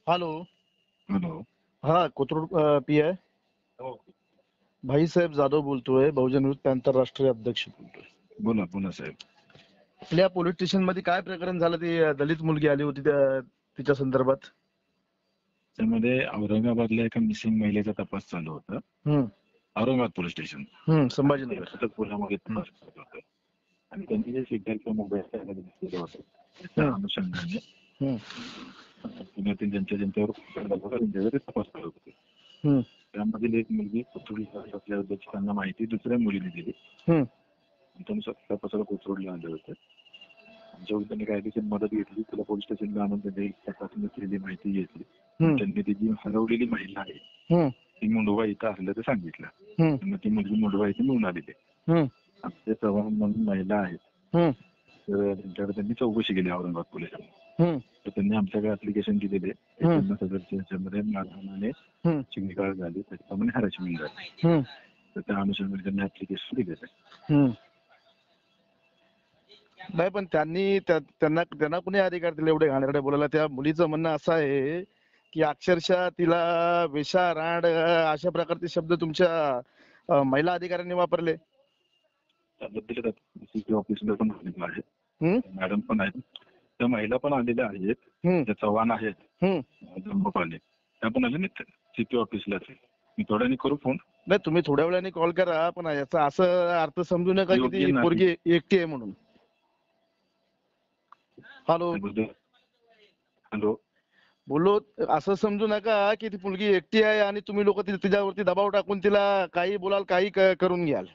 Hello. Hello. हा Kothrud P आहे. हो. भाईसाहेब जाधव बोलतोय, बहुजन विमुक्ती आंतरराष्ट्रीय अध्यक्ष बोलतोय. बोला बोला साहेब. आपल्या पोलीस स्टेशन मध्ये काय प्रकरण झालं? ती दलित मुलगी आली होती तिच्या संदर्भात. त्यामध्ये औरंगाबादला एका मिसिंग महिलेचा तपास चालू होता. हम्म. Aurangabad police station Sambhajinagar. पुण्यामध्ये तपास चालू होता आणि त्यांनी जे सिग्नलचा मोबाईल दिलेलं होतं त्या अनुषंगाने पुण्यातील त्यांच्यावर तपास चालू होते. त्यामधील एक मुलगी कोथरूडला असल्याबद्दल त्यांना माहिती दुसऱ्या मुलीने दिली. त्यानुसार तपासाला कोथरूडला आले होते. आमच्याकडून त्यांनी कायदेशीर मदत घेतली. त्याला पोलीस स्टेशनला आणून त्यांनी तपासणी केली, माहिती घेतली. त्यांनी ती जी हरवलेली महिला आहे ती मुंडवा इथं असल्याचं सांगितलं. त्यांना ती मुलगी मुंडवा इथे मिळून आलेली. आमचे चव्हाण म्हणून महिला आहेत, तर त्यांच्याकडे त्यांनी चौकशी केली औरंगाबाद पोलिसांनी. तर त्यांनी आमच्याकडे ऍप्लिकेशन दिलेले. त्यांना सदरच्या ह्याच्यामध्ये मारहाणाने शिवीगाळ झाली, त्याच्याप्रमाणे हॅरेसमेंट झाली. तर त्या अनुषंगाने त्यांनी ऍप्लिकेशन दिलेलं आहे. नाही, पण त्यांना कुणी अधिकार दिले एवढे घाणेरडे बोलायला? त्या मुलीचं म्हणणं असं आहे की अक्षरशः तिला वेशा, रांड अशा प्रकारचे शब्द तुमच्या महिला अधिकाऱ्यांनी वापरले. त्याबद्दल सीपी ऑफिसला पण आलेलं आहे, मॅडम पण आहेत, त्या महिला पण आलेल्या आहेत, त्या चव्हाण आहेत, जम्मूपाले त्या पण आले नाही सीपी ऑफिसलाच. मी थोड्याने करू फोन? नाही, तुम्ही थोड्या वेळाने कॉल करा, पण याचा असं अर्थ समजू नका की ती पोरगी एकटी आहे म्हणून. हॅलो. हॅलो. बोलो, असं समजू नका की ती मुलगी एकटी आहे आणि तुम्ही लोक तिच्यावरती दबाव टाकून तिला काही बोलाल, काही करून घ्याल.